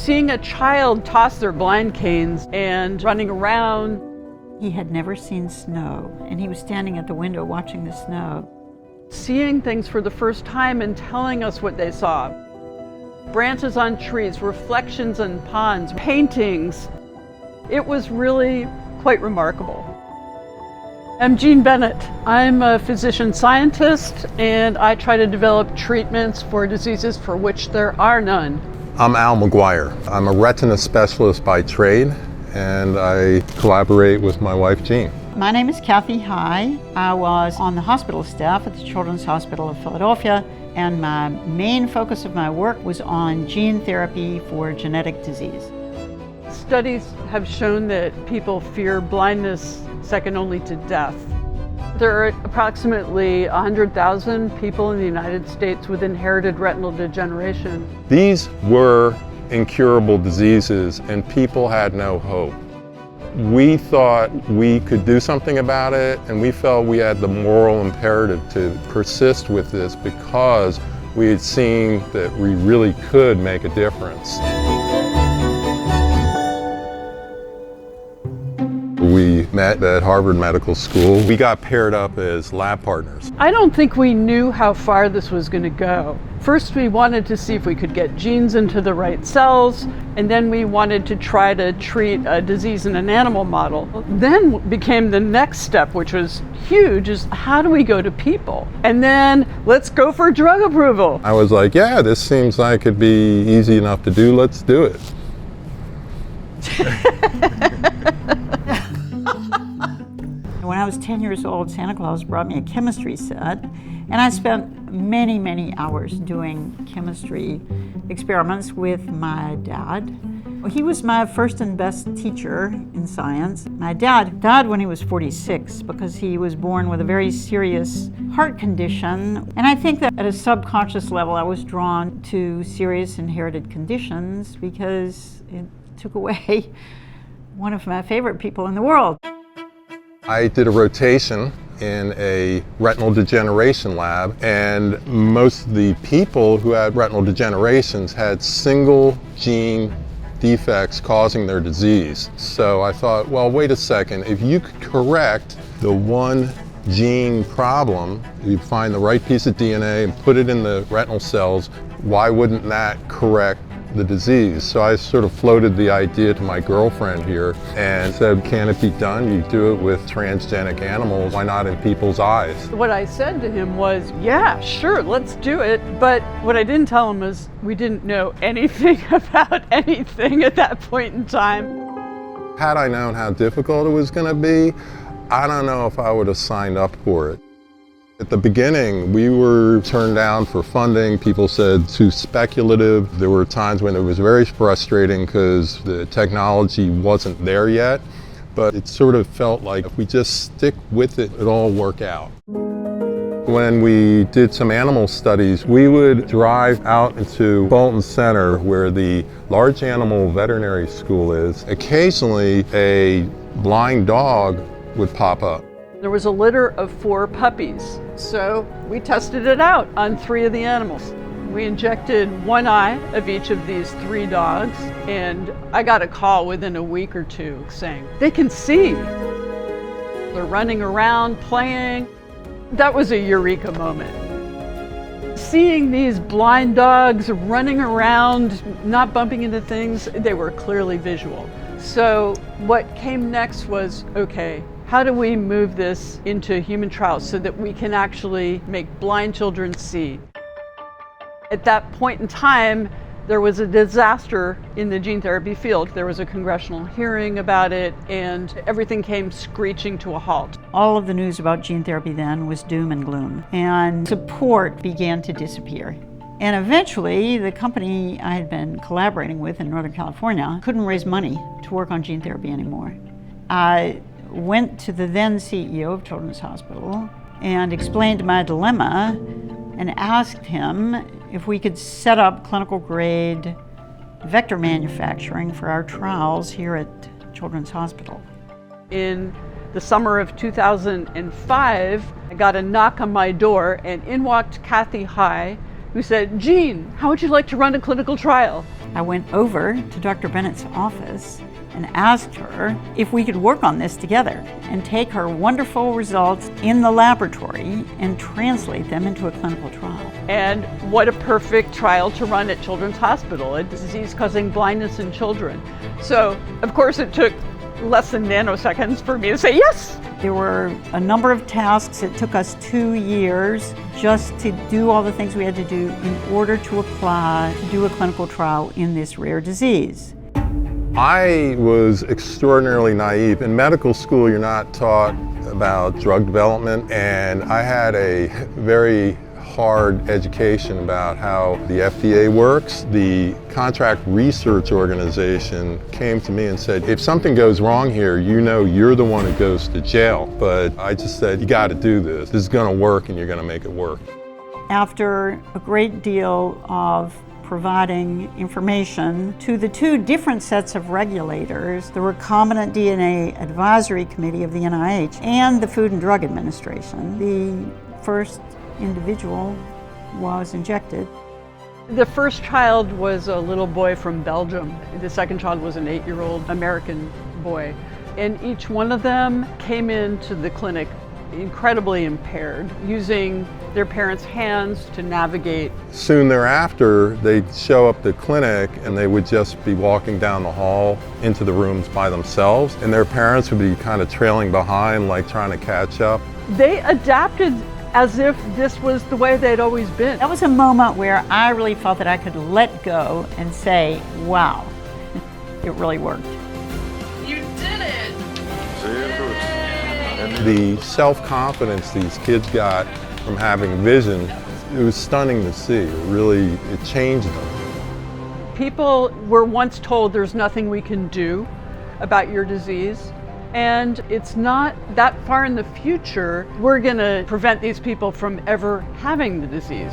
seeing a child toss their blind canes and running around. He had never seen snow, and he was standing at the window watching the snow. Seeing things for the first time and telling us what they saw. Branches on trees, reflections in ponds, paintings. It was really quite remarkable. I'm Jean Bennett. I'm a physician scientist, and I try to develop treatments for diseases for which there are none. I'm Al Maguire. I'm a retina specialist by trade, and I collaborate with my wife, Jean. My name is Kathy High. I was on the hospital staff at the Children's Hospital of Philadelphia, and my main focus of my work was on gene therapy for genetic disease. Studies have shown that people fear blindness second only to death. There are approximately 100,000 people in the United States with inherited retinal degeneration. These were incurable diseases, and people had no hope. We thought we could do something about it, and we felt we had the moral imperative to persist with this because we had seen that we really could make a difference. We met at Harvard Medical School. We got paired up as lab partners. I don't think we knew how far this was going to go. First, we wanted to see if we could get genes into the right cells, and then we wanted to try to treat a disease in an animal model. Then became the next step, which was huge, is how do we go to people? And then let's go for drug approval. I was like, yeah, this seems like it'd be easy enough to do. Let's do it. When I was 10 years old, Santa Claus brought me a chemistry set, and I spent many, many hours doing chemistry experiments with my dad. He was my first and best teacher in science. My dad died when he was 46 because he was born with a very serious heart condition. And I think that at a subconscious level, I was drawn to serious inherited conditions because it took away one of my favorite people in the world. I did a rotation in a retinal degeneration lab, and most of the people who had retinal degenerations had single gene defects causing their disease. So I thought, well, wait a second, if you could correct the one gene problem, you find the right piece of DNA and put it in the retinal cells, why wouldn't that correct the disease? So I sort of floated the idea to my girlfriend here and said, can it be done? You do it with transgenic animals, why not in people's eyes? What I said to him was, yeah, sure, let's do it. But what I didn't tell him was we didn't know anything about anything at that point in time. Had I known how difficult it was going to be, I don't know if I would have signed up for it. At the beginning, we were turned down for funding. People said too speculative. There were times when it was very frustrating because the technology wasn't there yet, but it sort of felt like if we just stick with it, it'll all work out. When we did some animal studies, we would drive out into Bolton Center where the large animal veterinary school is. Occasionally, a blind dog would pop up. There was a litter of 4 puppies, so we tested it out on 3 of the animals. We injected one eye of each of these 3 dogs, and I got a call within a week or 2 saying, they can see. They're running around, playing. That was a eureka moment. Seeing these blind dogs running around, not bumping into things, they were clearly visual. So what came next was, okay, how do we move this into human trials so that we can actually make blind children see? At that point in time, there was a disaster in the gene therapy field. There was a congressional hearing about it, and everything came screeching to a halt. All of the news about gene therapy then was doom and gloom, and support began to disappear. And eventually, the company I had been collaborating with in Northern California couldn't raise money to work on gene therapy anymore. I went to the then CEO of Children's Hospital and explained my dilemma and asked him if we could set up clinical grade vector manufacturing for our trials here at Children's Hospital. In the summer of 2005, I got a knock on my door, and in walked Kathy High, who said, "Jean, how would you like to run a clinical trial?" I went over to Dr. Bennett's office and asked her if we could work on this together and take her wonderful results in the laboratory and translate them into a clinical trial. And what a perfect trial to run at Children's Hospital, a disease causing blindness in children. So, of course, it took less than nanoseconds for me to say yes. There were a number of tasks. It took us 2 years just to do all the things we had to do in order to apply to do a clinical trial in this rare disease. I was extraordinarily naive. In medical school, you're not taught about drug development, and I had a very hard education about how the FDA works. The contract research organization came to me and said, if something goes wrong here, you know you're the one who goes to jail. But I just said, you got to do this. This is going to work, and you're going to make it work. After a great deal of providing information to the 2 different sets of regulators, the Recombinant DNA Advisory Committee of the NIH and the Food and Drug Administration, the first individual was injected. The first child was a little boy from Belgium. The second child was an 8-year-old American boy. And each one of them came into the clinic incredibly impaired, using their parents' hands to navigate. Soon thereafter, they'd show up at the clinic and they would just be walking down the hall into the rooms by themselves, and their parents would be kind of trailing behind, like trying to catch up. They adapted as if this was the way they'd always been. That was a moment where I really felt that I could let go and say, wow, it really worked. You did it! The self-confidence these kids got from having vision, it was stunning to see. It changed them. People were once told there's nothing we can do about your disease, and it's not that far in the future we're going to prevent these people from ever having the disease.